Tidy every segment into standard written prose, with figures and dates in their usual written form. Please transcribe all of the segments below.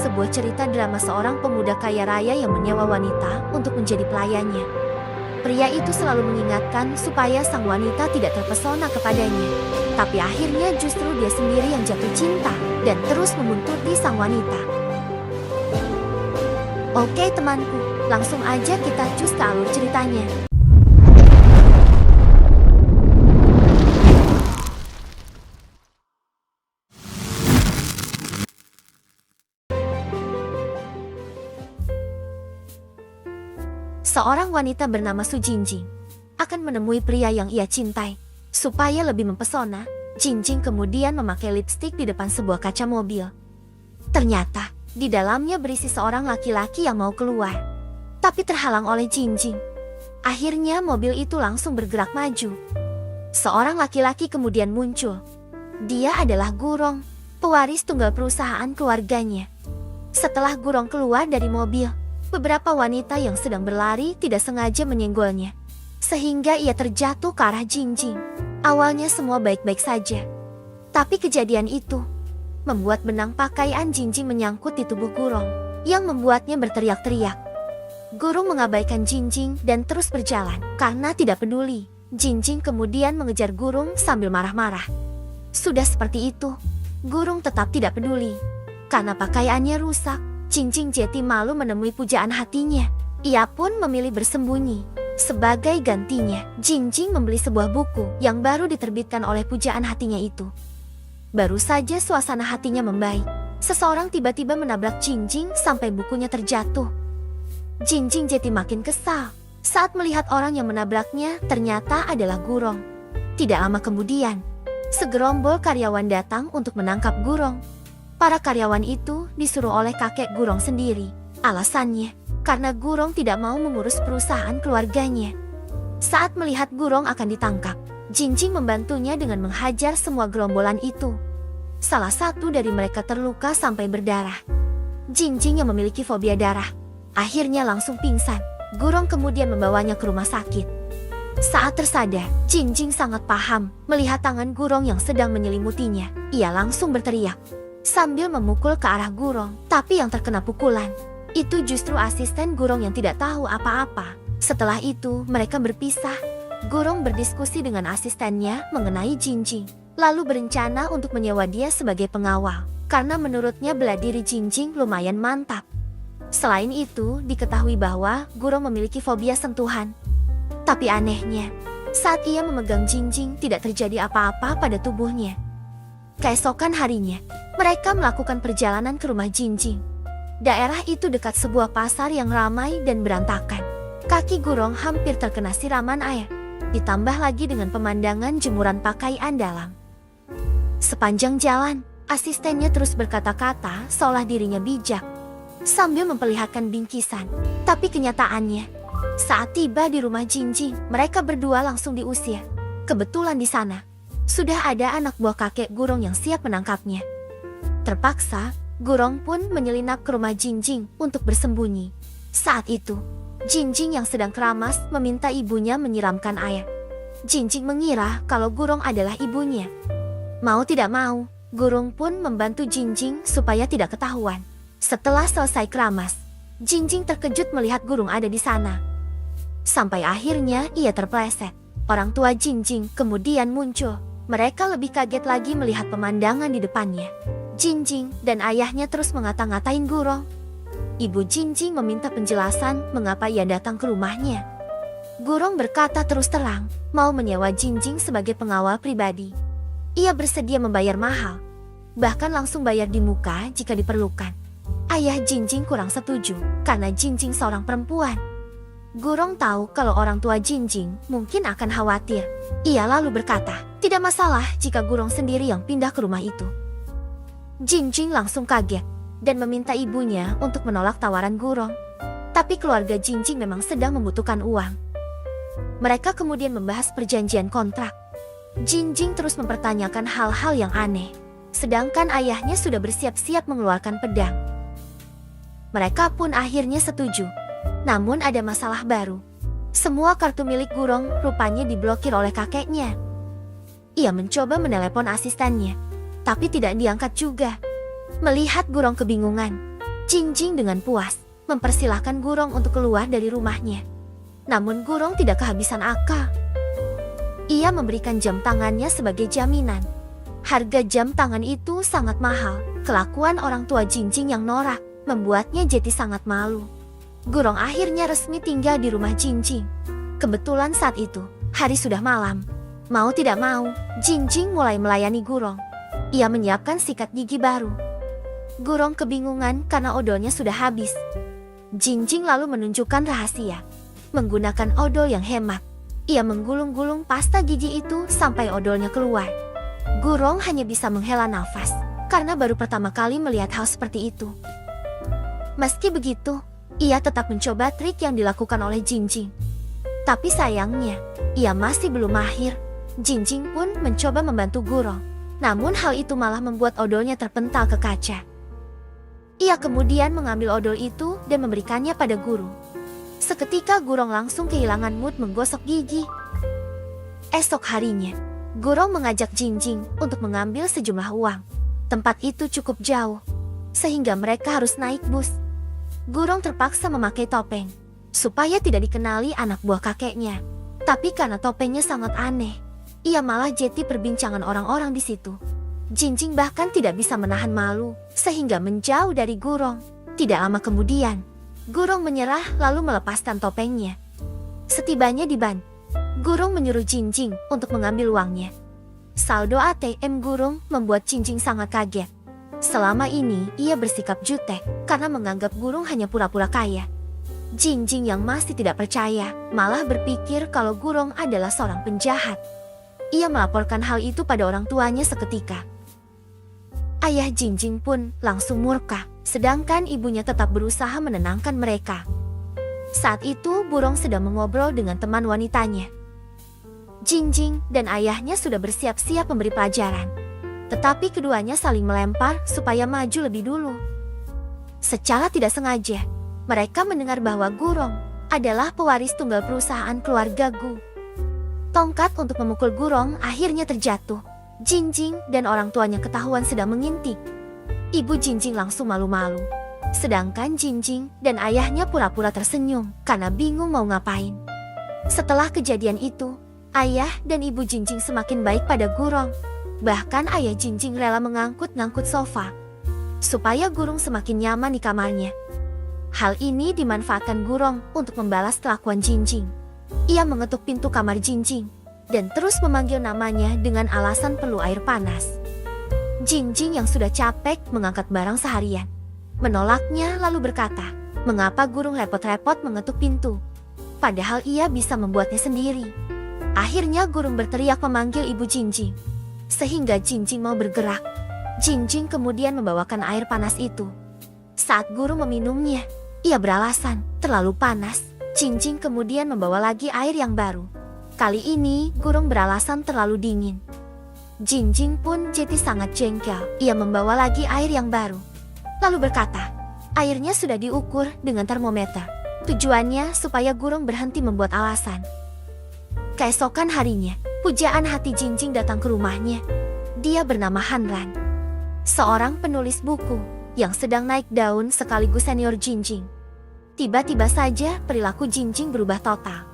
sebuah cerita drama seorang pemuda kaya raya yang menyewa wanita untuk menjadi pelayannya. Pria itu selalu mengingatkan supaya sang wanita tidak terpesona kepadanya. Tapi akhirnya justru dia sendiri yang jatuh cinta dan terus membuntuti sang wanita. Oke temanku, langsung aja kita cus ke alur ceritanya. Seorang wanita bernama Su Jingjing akan menemui pria yang ia cintai. Supaya lebih mempesona, Jingjing kemudian memakai lipstik di depan sebuah kaca mobil. Ternyata, di dalamnya berisi seorang laki-laki yang mau keluar. Tapi terhalang oleh Jingjing. Akhirnya mobil itu langsung bergerak maju. Seorang laki-laki kemudian muncul. Dia adalah Gurong, pewaris tunggal perusahaan keluarganya. Setelah Gurong keluar dari mobil, beberapa wanita yang sedang berlari tidak sengaja menyenggolnya, sehingga ia terjatuh ke arah Jingjing. Awalnya semua baik-baik saja, tapi kejadian itu membuat benang pakaian Jingjing menyangkut di tubuh Gurong, yang membuatnya berteriak-teriak. Gurong mengabaikan Jingjing dan terus berjalan. Karena tidak peduli, Jingjing kemudian mengejar Gurong sambil marah-marah. Sudah seperti itu, Gurong tetap tidak peduli. Karena pakaiannya rusak, Jingjing jadi malu menemui pujaan hatinya. Ia pun memilih bersembunyi. Sebagai gantinya, Jingjing membeli sebuah buku yang baru diterbitkan oleh pujaan hatinya itu. Baru saja suasana hatinya membaik, seseorang tiba-tiba menabrak Jingjing sampai bukunya terjatuh. Jingjing jadi makin kesal saat melihat orang yang menabraknya ternyata adalah Gurong. Tidak lama kemudian, segerombol karyawan datang untuk menangkap Gurong. Para karyawan itu disuruh oleh kakek Gurong sendiri. Alasannya, karena Gurong tidak mau mengurus perusahaan keluarganya. Saat melihat Gurong akan ditangkap, Jingjing membantunya dengan menghajar semua gerombolan itu. Salah satu dari mereka terluka sampai berdarah. Jingjing yang memiliki fobia darah akhirnya langsung pingsan. Gurong kemudian membawanya ke rumah sakit. Saat tersadar, Jingjing sangat paham melihat tangan Gurong yang sedang menyelimutinya. Ia langsung berteriak sambil memukul ke arah Gurong, tapi yang terkena pukulan itu justru asisten Gurong yang tidak tahu apa-apa. Setelah itu, mereka berpisah. Gurong berdiskusi dengan asistennya mengenai Jingjing, lalu berencana untuk menyewa dia sebagai pengawal, karena menurutnya bela diri Jingjing lumayan mantap. Selain itu, diketahui bahwa Gurong memiliki fobia sentuhan. Tapi anehnya, saat ia memegang Jingjing tidak terjadi apa-apa pada tubuhnya. Keesokan harinya, mereka melakukan perjalanan ke rumah Jingjing. Daerah itu dekat sebuah pasar yang ramai dan berantakan. Kaki Gurong hampir terkena siraman air, ditambah lagi dengan pemandangan jemuran pakaian dalam. Sepanjang jalan, asistennya terus berkata-kata seolah dirinya bijak, sambil memperlihatkan bingkisan. Tapi kenyataannya, saat tiba di rumah Jingjing, mereka berdua langsung diusir. Kebetulan di sana sudah ada anak buah kakek Gurong yang siap menangkapnya. Terpaksa, Gurong pun menyelinap ke rumah Jingjing untuk bersembunyi. Saat itu, Jingjing yang sedang keramas meminta ibunya menyiramkan air. Jingjing mengira kalau Gurong adalah ibunya. Mau tidak mau, Gurong pun membantu Jingjing supaya tidak ketahuan. Setelah selesai keramas, Jingjing terkejut melihat Gurong ada di sana. Sampai akhirnya ia terpleset. Orang tua Jingjing kemudian muncul. Mereka lebih kaget lagi melihat pemandangan di depannya. Jingjing dan ayahnya terus ngata-ngatain Gurong. Ibu Jingjing meminta penjelasan mengapa ia datang ke rumahnya. Gurong berkata terus terang, mau menyewa Jingjing sebagai pengawal pribadi. Ia bersedia membayar mahal, bahkan langsung bayar di muka jika diperlukan. Ayah Jingjing kurang setuju, karena Jingjing seorang perempuan. Gurong tahu kalau orang tua Jingjing mungkin akan khawatir. Ia lalu berkata, tidak masalah jika Gurong sendiri yang pindah ke rumah itu. Jingjing langsung kaget dan meminta ibunya untuk menolak tawaran Gurong. Tapi keluarga Jingjing memang sedang membutuhkan uang. Mereka kemudian membahas perjanjian kontrak. Jingjing terus mempertanyakan hal-hal yang aneh, sedangkan ayahnya sudah bersiap-siap mengeluarkan pedang. Mereka pun akhirnya setuju. Namun ada masalah baru. Semua kartu milik Gurong rupanya diblokir oleh kakeknya. Ia mencoba menelepon asistennya, tapi tidak diangkat juga. Melihat Gurong kebingungan, Jingjing dengan puas mempersilahkan Gurong untuk keluar dari rumahnya. Namun Gurong tidak kehabisan akal. Ia memberikan jam tangannya sebagai jaminan. Harga jam tangan itu sangat mahal. Kelakuan orang tua Jingjing yang norak membuatnya jadi sangat malu. Gurong akhirnya resmi tinggal di rumah Jingjing. Kebetulan saat itu hari sudah malam. Mau tidak mau, Jingjing mulai melayani Gurong. Ia menyiapkan sikat gigi baru. Gurong kebingungan karena odolnya sudah habis. Jingjing lalu menunjukkan rahasia. Menggunakan odol yang hemat, ia menggulung-gulung pasta gigi itu sampai odolnya keluar. Gurong hanya bisa menghela nafas karena baru pertama kali melihat hal seperti itu. Meski begitu, ia tetap mencoba trik yang dilakukan oleh Jingjing. Tapi sayangnya, ia masih belum mahir. Jingjing pun mencoba membantu Gurong. Namun hal itu malah membuat odolnya terpental ke kaca. Ia kemudian mengambil odol itu dan memberikannya pada Gurong. Seketika Gurong langsung kehilangan mood menggosok gigi. Esok harinya, Gurong mengajak Jingjing untuk mengambil sejumlah uang. Tempat itu cukup jauh, sehingga mereka harus naik bus. Gurong terpaksa memakai topeng, supaya tidak dikenali anak buah kakeknya. Tapi karena topengnya sangat aneh, ia malah jadi perbincangan orang-orang di situ. Jingjing bahkan tidak bisa menahan malu, sehingga menjauh dari Gurong. Tidak lama kemudian, Gurong menyerah lalu melepaskan topengnya. Setibanya di ban, Gurong menyuruh Jingjing untuk mengambil uangnya. Saldo ATM Gurong membuat Jingjing sangat kaget. Selama ini ia bersikap jutek karena menganggap Gurong hanya pura-pura kaya. Jingjing yang masih tidak percaya malah berpikir kalau Gurong adalah seorang penjahat. Ia melaporkan hal itu pada orang tuanya seketika. Ayah Jingjing pun langsung murka, sedangkan ibunya tetap berusaha menenangkan mereka. Saat itu Gurong sedang mengobrol dengan teman wanitanya. Jingjing dan ayahnya sudah bersiap-siap memberi pelajaran. Tetapi keduanya saling melempar supaya maju lebih dulu. Secara tidak sengaja, mereka mendengar bahwa Gurong adalah pewaris tunggal perusahaan keluarga Gu. Tongkat untuk memukul Gurong akhirnya terjatuh. Jingjing dan orang tuanya ketahuan sedang mengintip. Ibu Jingjing langsung malu-malu. Sedangkan Jingjing dan ayahnya pura-pura tersenyum karena bingung mau ngapain. Setelah kejadian itu, ayah dan ibu Jingjing semakin baik pada Gurong. Bahkan ayah Jingjing rela mengangkut-ngangkut sofa supaya Gurong semakin nyaman di kamarnya. Hal ini dimanfaatkan Gurong untuk membalas kelakuan Jingjing. Ia mengetuk pintu kamar Jingjing dan terus memanggil namanya dengan alasan perlu air panas. Jingjing yang sudah capek mengangkat barang seharian menolaknya lalu berkata, "Mengapa Gurong repot-repot mengetuk pintu? Padahal ia bisa membuatnya sendiri." Akhirnya Gurong berteriak memanggil ibu Jingjing, sehingga Jingjing mau bergerak. Jingjing kemudian membawakan air panas itu. Saat Gurong meminumnya, ia beralasan terlalu panas. Jingjing kemudian membawa lagi air yang baru. Kali ini Gurong beralasan terlalu dingin. Jingjing pun jadi sangat jengkel. Ia membawa lagi air yang baru, lalu berkata, airnya sudah diukur dengan termometer. Tujuannya supaya Gurong berhenti membuat alasan. Keesokan harinya, pujaan hati Jingjing datang ke rumahnya. Dia bernama Hanran, seorang penulis buku yang sedang naik daun sekaligus senior Jingjing. Tiba-tiba saja perilaku Jingjing berubah total.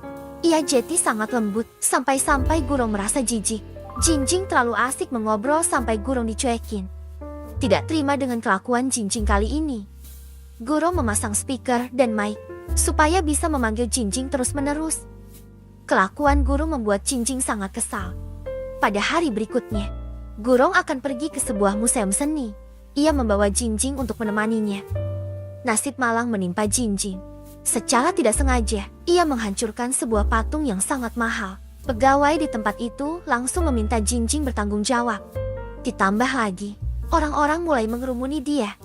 Ia jadi sangat lembut, sampai-sampai Gurong merasa jijik. Jingjing terlalu asik mengobrol sampai Gurong dicuekin. Tidak terima dengan kelakuan Jingjing kali ini, Gurong memasang speaker dan mic supaya bisa memanggil Jingjing terus-menerus. Kelakuan Gurong membuat Jingjing sangat kesal. Pada hari berikutnya, Gurong akan pergi ke sebuah museum seni. Ia membawa Jingjing untuk menemaninya. Nasib malang menimpa Jingjing. Secara tidak sengaja, ia menghancurkan sebuah patung yang sangat mahal. Pegawai di tempat itu langsung meminta Jingjing bertanggung jawab. Ditambah lagi, orang-orang mulai mengerumuni dia.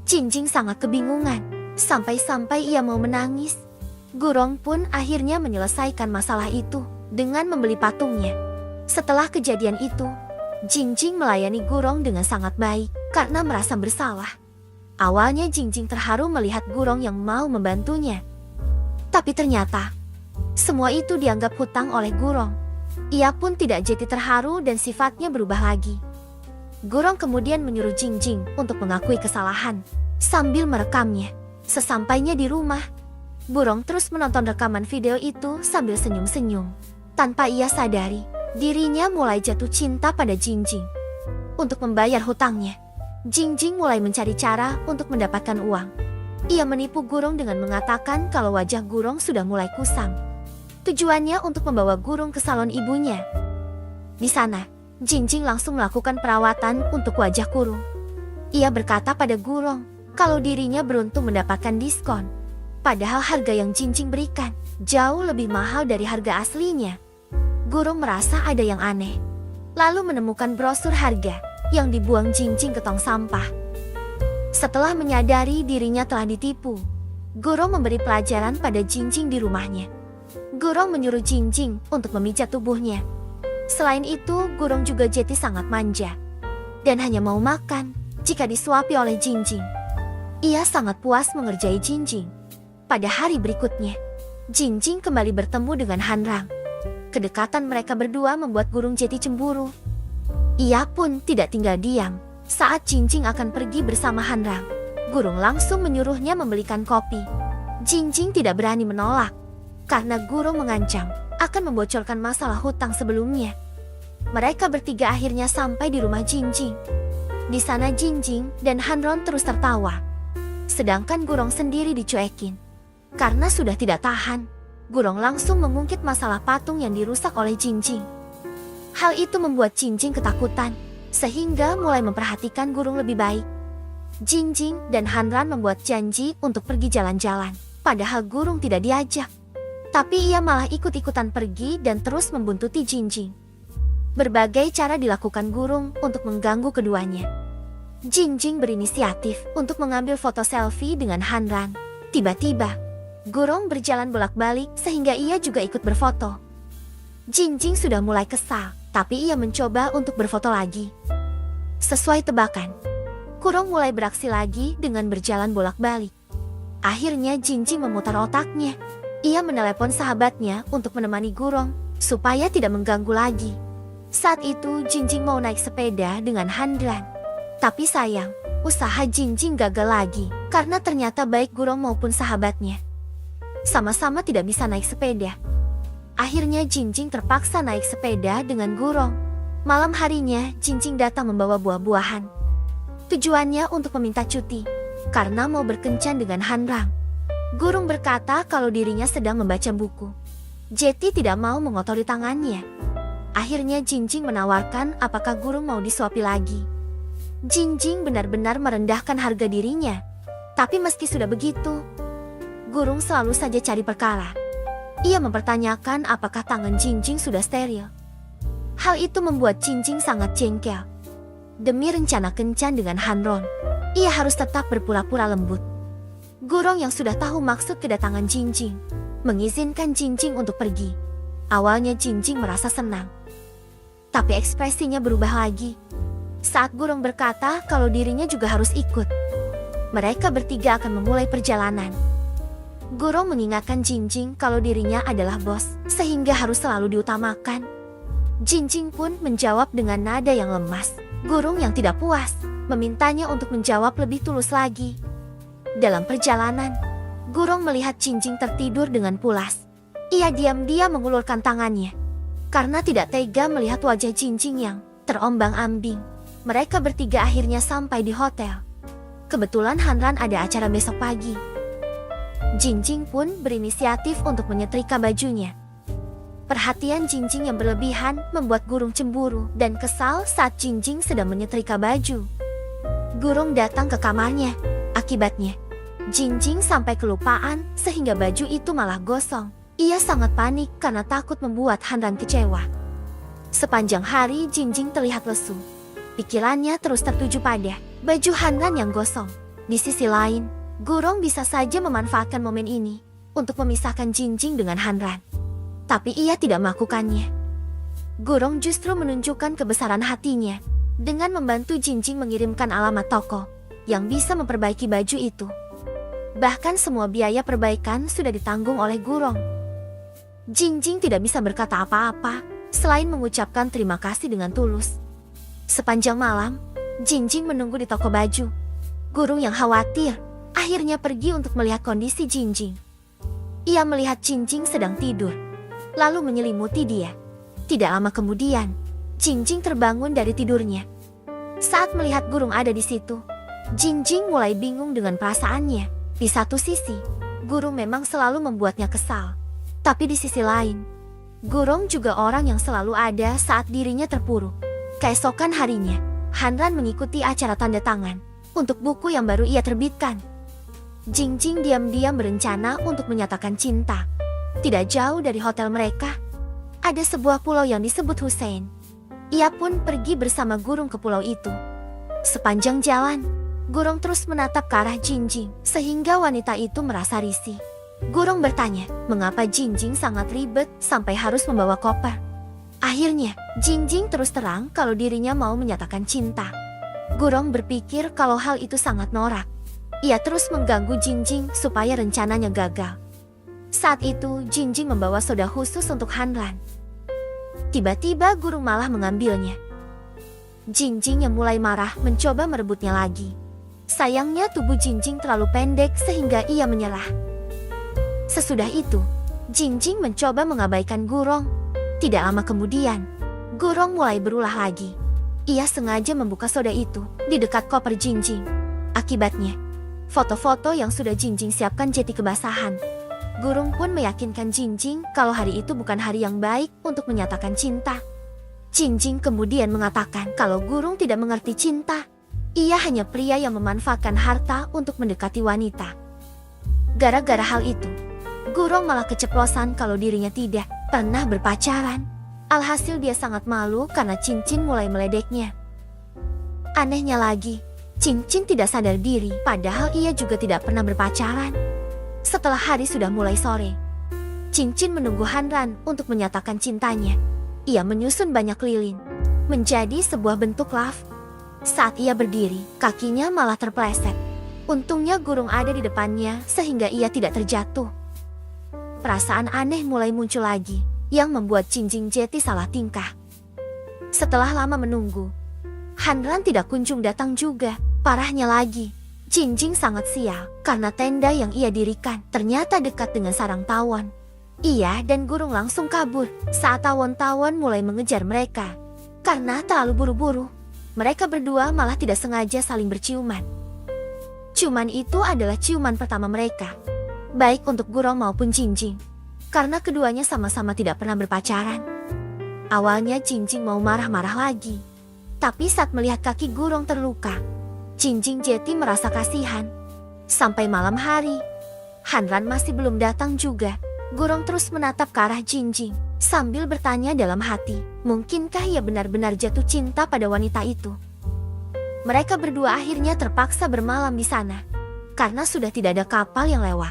Jingjing sangat kebingungan, sampai-sampai ia mau menangis. Gurong pun akhirnya menyelesaikan masalah itu dengan membeli patungnya. Setelah kejadian itu, Jingjing melayani Gurong dengan sangat baik karena merasa bersalah. Awalnya Jingjing terharu melihat Gurong yang mau membantunya. Tapi ternyata, semua itu dianggap hutang oleh Gurong. Ia pun tidak jadi terharu dan sifatnya berubah lagi. Gurong kemudian menyuruh Jingjing untuk mengakui kesalahan. sambil merekamnya. Sesampainya di rumah, Burong terus menonton rekaman video itu sambil senyum-senyum. Tanpa ia sadari, dirinya mulai jatuh cinta pada Jingjing. Untuk membayar hutangnya, Jingjing mulai mencari cara untuk mendapatkan uang. Ia menipu Gurong dengan mengatakan kalau wajah Gurong sudah mulai kusam. Tujuannya untuk membawa Gurong ke salon ibunya. Di sana, Jingjing langsung melakukan perawatan untuk wajah Gurong. Ia berkata pada Gurong kalau dirinya beruntung mendapatkan diskon. Padahal harga yang Jingjing berikan jauh lebih mahal dari harga aslinya. Gurong merasa ada yang aneh, lalu menemukan brosur harga yang dibuang Jingjing ke tong sampah. Setelah menyadari dirinya telah ditipu, Gurong memberi pelajaran pada Jingjing di rumahnya. Gurong menyuruh Jingjing untuk memijat tubuhnya. Selain itu, Gurong juga jeti sangat manja dan hanya mau makan jika disuapi oleh Jingjing. Ia sangat puas mengerjai Jingjing. Pada hari berikutnya, Jingjing kembali bertemu dengan Hanrang. Kedekatan mereka berdua membuat Gurong jeti cemburu. Ia pun tidak tinggal diam. Saat Jingjing akan pergi bersama Hanrang, Gurong langsung menyuruhnya membelikan kopi. Jingjing tidak berani menolak, karena Gurong mengancam akan membocorkan masalah hutang sebelumnya. Mereka bertiga akhirnya sampai di rumah Jingjing. Di sana Jingjing dan Hanron terus tertawa, sedangkan Gurong sendiri dicuekin. Karena sudah tidak tahan, Gurong langsung mengungkit masalah patung yang dirusak oleh Jingjing. Hal itu membuat Jingjing ketakutan, sehingga mulai memperhatikan Gurong lebih baik. Jingjing dan Hanran membuat janji untuk pergi jalan-jalan, padahal Gurong tidak diajak. Tapi ia malah ikut-ikutan pergi dan terus membuntuti Jingjing. Berbagai cara dilakukan Gurong untuk mengganggu keduanya. Jingjing berinisiatif untuk mengambil foto selfie dengan Hanran. Tiba-tiba, Gurong berjalan bolak-balik sehingga ia juga ikut berfoto. Jingjing sudah mulai kesal, tapi ia mencoba untuk berfoto lagi. Sesuai tebakan, Gurong mulai beraksi lagi dengan berjalan bolak-balik. Akhirnya Jingjing memutar otaknya. Ia menelepon sahabatnya untuk menemani Gurong supaya tidak mengganggu lagi. Saat itu Jingjing mau naik sepeda dengan Hanran. Tapi sayang, usaha Jingjing gagal lagi karena ternyata baik Gurong maupun sahabatnya sama-sama tidak bisa naik sepeda. Akhirnya Jingjing terpaksa naik sepeda dengan Gurong. Malam harinya Jingjing datang membawa buah-buahan. Tujuannya untuk meminta cuti karena mau berkencan dengan Hanrang. Gurong berkata kalau dirinya sedang membaca buku. Jeti tidak mau mengotori tangannya. Akhirnya Jingjing menawarkan apakah Gurong mau disuapi lagi. Jingjing benar-benar merendahkan harga dirinya. Tapi meski sudah begitu, Gurong selalu saja cari perkara. Ia mempertanyakan apakah tangan Jingjing sudah steril. Hal itu membuat Jingjing sangat jengkel. Demi rencana kencan dengan Hanron, ia harus tetap berpura-pura lembut. Gurong yang sudah tahu maksud kedatangan Jingjing mengizinkan Jingjing untuk pergi. Awalnya Jingjing merasa senang, tapi ekspresinya berubah lagi saat Gurong berkata kalau dirinya juga harus ikut. Mereka bertiga akan memulai perjalanan. Gurong mengingatkan Jingjing kalau dirinya adalah bos, sehingga harus selalu diutamakan. Jingjing pun menjawab dengan nada yang lemas. Gurong yang tidak puas memintanya untuk menjawab lebih tulus lagi. Dalam perjalanan, Gurong melihat Jingjing tertidur dengan pulas. Ia diam-diam mengulurkan tangannya karena tidak tega melihat wajah Jingjing yang terombang-ambing. Mereka bertiga akhirnya sampai di hotel. Kebetulan Hanran ada acara besok pagi. Jingjing pun berinisiatif untuk menyetrika bajunya. Perhatian Jingjing yang berlebihan membuat Gurong cemburu dan kesal saat Jingjing sedang menyetrika baju. Gurong datang ke kamarnya. Akibatnya, Jingjing sampai kelupaan sehingga baju itu malah gosong. Ia sangat panik karena takut membuat Hanran kecewa. Sepanjang hari Jingjing terlihat lesu. Pikirannya terus tertuju pada baju Hanran yang gosong. Di sisi lain, Gurong bisa saja memanfaatkan momen ini untuk memisahkan Jingjing dengan Hanran. Tapi ia tidak melakukannya. Gurong justru menunjukkan kebesaran hatinya dengan membantu Jingjing mengirimkan alamat toko yang bisa memperbaiki baju itu. Bahkan semua biaya perbaikan sudah ditanggung oleh Gurong. Jingjing tidak bisa berkata apa-apa selain mengucapkan terima kasih dengan tulus. Sepanjang malam, Jingjing menunggu di toko baju. Gurung yang khawatir akhirnya pergi untuk melihat kondisi Jinjing. Ia melihat Jinjing sedang tidur, lalu menyelimuti dia. Tidak lama kemudian, Jinjing terbangun dari tidurnya. Saat melihat Gurung ada di situ, Jinjing mulai bingung dengan perasaannya. Di satu sisi, Gurung memang selalu membuatnya kesal. Tapi di sisi lain, Gurung juga orang yang selalu ada saat dirinya terpuruk. Keesokan harinya, Hanran mengikuti acara tanda tangan untuk buku yang baru ia terbitkan. Jinjing diam-diam berencana untuk menyatakan cinta. Tidak jauh dari hotel mereka, ada sebuah pulau yang disebut Hussein. Ia pun pergi bersama Gurung ke pulau itu. Sepanjang jalan, Gurung terus menatap ke arah Jinjing, sehingga wanita itu merasa risih. Gurung bertanya, mengapa Jinjing sangat ribet sampai harus membawa koper. Akhirnya, Jinjing terus terang kalau dirinya mau menyatakan cinta. Gurung berpikir kalau hal itu sangat norak. Ia terus mengganggu Jinjing supaya rencananya gagal. Saat itu, Jinjing membawa soda khusus untuk Hanran. Tiba-tiba Gurung malah mengambilnya. Jinjing yang mulai marah mencoba merebutnya lagi. Sayangnya tubuh Jinjing terlalu pendek sehingga ia menyerah. Sesudah itu, Jinjing mencoba mengabaikan Gurung. Tidak lama kemudian, Gurung mulai berulah lagi. Ia sengaja membuka soda itu di dekat koper Jinjing. Akibatnya, foto-foto yang sudah Jinjing siapkan jadi kebasahan. Gurung pun meyakinkan Jinjing kalau hari itu bukan hari yang baik untuk menyatakan cinta. Jinjing kemudian mengatakan kalau Gurung tidak mengerti cinta. Ia hanya pria yang memanfaatkan harta untuk mendekati wanita. Gara-gara hal itu, Gurung malah keceplosan kalau dirinya tidak pernah berpacaran. Alhasil dia sangat malu karena Cincin mulai meledeknya. Anehnya lagi, Cincin tidak sadar diri padahal ia juga tidak pernah berpacaran. Setelah hari sudah mulai sore, Cincin menunggu Hanran untuk menyatakan cintanya. Ia menyusun banyak lilin menjadi sebuah bentuk love. Saat ia berdiri, kakinya malah terpeleset. Untungnya Gurung ada di depannya sehingga ia tidak terjatuh. Perasaan aneh mulai muncul lagi yang membuat Jinjing Jeti salah tingkah. Setelah lama menunggu, Hanran tidak kunjung datang juga. Parahnya lagi, Jinjing sangat sial karena tenda yang ia dirikan ternyata dekat dengan sarang tawon. Ia dan Gurung langsung kabur saat tawon-tawon mulai mengejar mereka. Karena terlalu buru-buru, mereka berdua malah tidak sengaja saling berciuman. Ciuman itu adalah ciuman pertama mereka, baik untuk Gurung maupun Jinjing, karena keduanya sama-sama tidak pernah berpacaran. Awalnya Jinjing mau marah-marah lagi, tapi saat melihat kaki Gurung terluka, Jinjing Jeti merasa kasihan. Sampai malam hari, Hanran masih belum datang juga. Gurung terus menatap ke arah Jinjing sambil bertanya dalam hati, mungkinkah ia benar-benar jatuh cinta pada wanita itu? Mereka berdua akhirnya terpaksa bermalam di sana karena sudah tidak ada kapal yang lewat.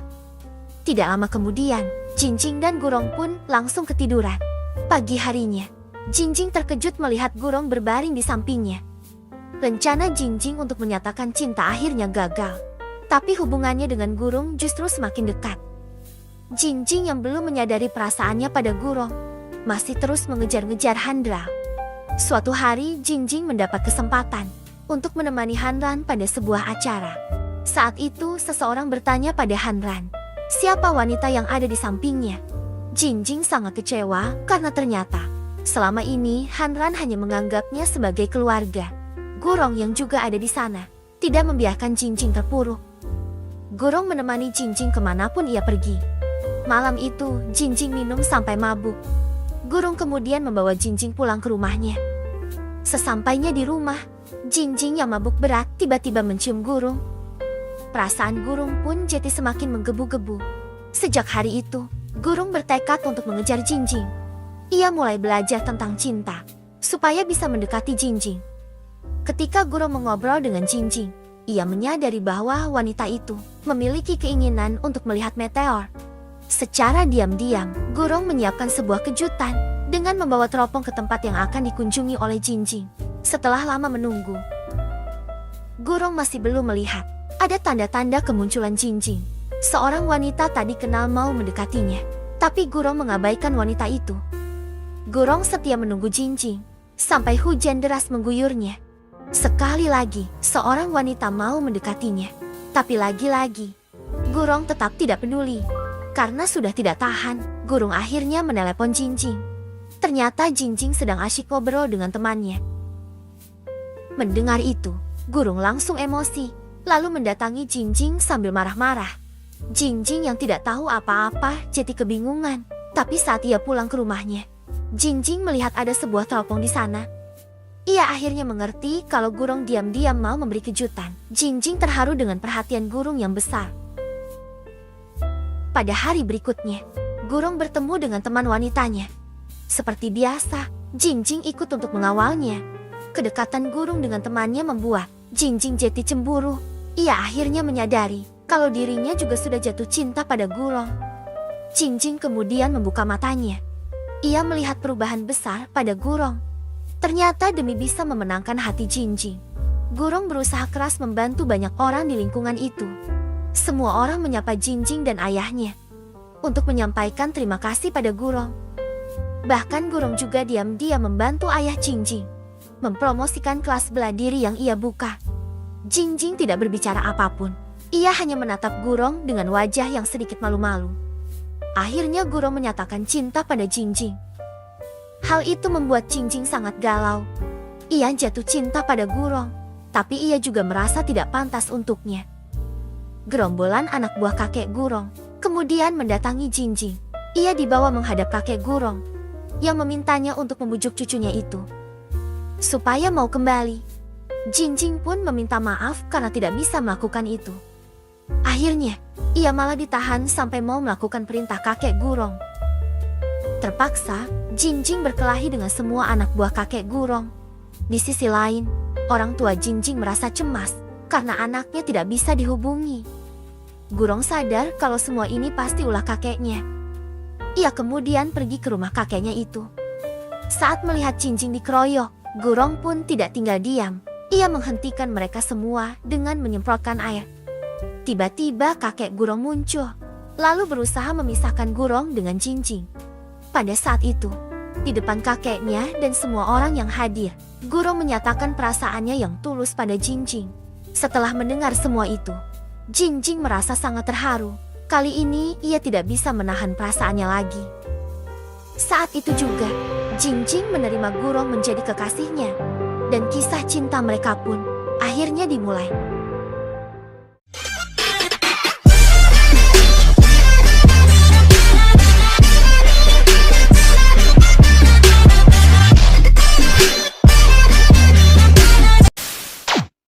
Tidak lama kemudian, Jinjing dan Gurung pun langsung ketiduran. Pagi harinya, Jinjing terkejut melihat Gurung berbaring di sampingnya. Rencana Jinjing untuk menyatakan cinta akhirnya gagal, tapi hubungannya dengan Gurung justru semakin dekat. Jinjing yang belum menyadari perasaannya pada Gurung masih terus mengejar-ngejar Handra. Suatu hari, Jinjing mendapat kesempatan untuk menemani Hanran pada sebuah acara. Saat itu, seseorang bertanya pada Hanran, siapa wanita yang ada di sampingnya? Jinjing sangat kecewa karena ternyata selama ini Hanran hanya menganggapnya sebagai keluarga. Gurung yang juga ada di sana tidak membiarkan Jinjing terpuruk. Gurung menemani Jinjing kemanapun ia pergi. Malam itu, Jinjing minum sampai mabuk. Gurung kemudian membawa Jinjing pulang ke rumahnya. Sesampainya di rumah, Jinjing yang mabuk berat tiba-tiba mencium Gurung. Perasaan Gurung pun jadi semakin menggebu-gebu. Sejak hari itu, Gurung bertekad untuk mengejar Jinjing. Ia mulai belajar tentang cinta, supaya bisa mendekati Jinjing. Ketika Gurung mengobrol dengan Jinjing, ia menyadari bahwa wanita itu memiliki keinginan untuk melihat meteor. Secara diam-diam, Gurung menyiapkan sebuah kejutan dengan membawa teropong ke tempat yang akan dikunjungi oleh Jinjing. Setelah lama menunggu, Gurung masih belum melihat ada tanda-tanda kemunculan Jinjing. Seorang wanita tadi kenal mau mendekatinya, tapi Gurung mengabaikan wanita itu. Gurung setia menunggu Jinjing sampai hujan deras mengguyurnya. Sekali lagi, seorang wanita mau mendekatinya. Tapi lagi-lagi, Gurong tetap tidak peduli. Karena sudah tidak tahan, Gurong akhirnya menelepon Jingjing. Ternyata Jingjing sedang asyik ngobrol dengan temannya. Mendengar itu, Gurong langsung emosi, lalu mendatangi Jingjing sambil marah-marah. Jingjing yang tidak tahu apa-apa jadi kebingungan. Tapi saat ia pulang ke rumahnya, Jingjing melihat ada sebuah teropong di sana. Ia akhirnya mengerti kalau Gurong diam-diam mau memberi kejutan. Jingjing terharu dengan perhatian Gurong yang besar. Pada hari berikutnya, Gurong bertemu dengan teman wanitanya. Seperti biasa, Jingjing ikut untuk mengawalnya. Kedekatan Gurong dengan temannya membuat Jingjing jadi cemburu. Ia akhirnya menyadari kalau dirinya juga sudah jatuh cinta pada Gurong. Jingjing kemudian membuka matanya. Ia melihat perubahan besar pada Gurong. Ternyata demi bisa memenangkan hati Jingjing, Gurong berusaha keras membantu banyak orang di lingkungan itu. Semua orang menyapa Jingjing dan ayahnya untuk menyampaikan terima kasih pada Gurong. Bahkan Gurong juga diam-diam membantu ayah Jingjing mempromosikan kelas bela diri yang ia buka. Jingjing tidak berbicara apapun. Ia hanya menatap Gurong dengan wajah yang sedikit malu-malu. Akhirnya Gurong menyatakan cinta pada Jingjing. Hal itu membuat Jingjing sangat galau. Ia jatuh cinta pada Gurong, tapi ia juga merasa tidak pantas untuknya. Gerombolan anak buah kakek Gurong kemudian mendatangi Jingjing. Ia dibawa menghadap kakek Gurong yang memintanya untuk membujuk cucunya itu supaya mau kembali. Jingjing pun meminta maaf karena tidak bisa melakukan itu. Akhirnya, ia malah ditahan sampai mau melakukan perintah kakek Gurong. Terpaksa, Jingjing berkelahi dengan semua anak buah kakek Gurong. Di sisi lain, orang tua Jingjing merasa cemas karena anaknya tidak bisa dihubungi. Gurong sadar kalau semua ini pasti ulah kakeknya. Ia kemudian pergi ke rumah kakeknya itu. Saat melihat Jingjing dikeroyok, Gurong pun tidak tinggal diam. Ia menghentikan mereka semua dengan menyemprotkan air. Tiba-tiba kakek Gurong muncul, lalu berusaha memisahkan Gurong dengan Jingjing. Pada saat itu, di depan kakeknya dan semua orang yang hadir, Gurong menyatakan perasaannya yang tulus pada Jingjing. Setelah mendengar semua itu, Jingjing merasa sangat terharu. Kali ini ia tidak bisa menahan perasaannya lagi. Saat itu juga, Jingjing menerima Gurong menjadi kekasihnya. Dan kisah cinta mereka pun akhirnya dimulai.